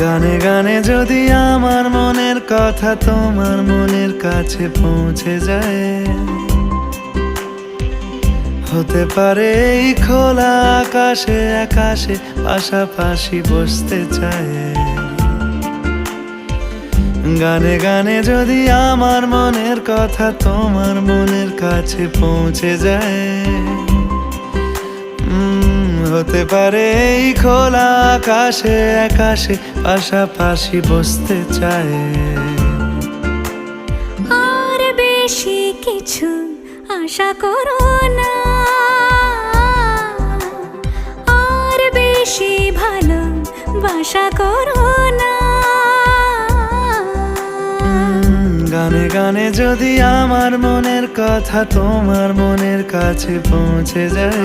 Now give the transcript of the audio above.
গানে গানে যদি আমার মনের কথা তোমার মনের কাছে পৌঁছে যায়, হতে পারে এই খোলা আকাশে আকাশে পাশাপাশি বসতে চায়। গানে গানে যদি আমার মনের কথা তোমার মনের কাছে পৌঁছে যায়, হতে পারে এই খোলা আকাশে আকাশে পাশাপাশি বসতে চায়। আর বেশি কিছু আশা করো না, আর বেশি ভালোবাসা করো না। গানে গানে যদি আমার মনের কথা তোমার মনের কাছে পৌঁছে যায়,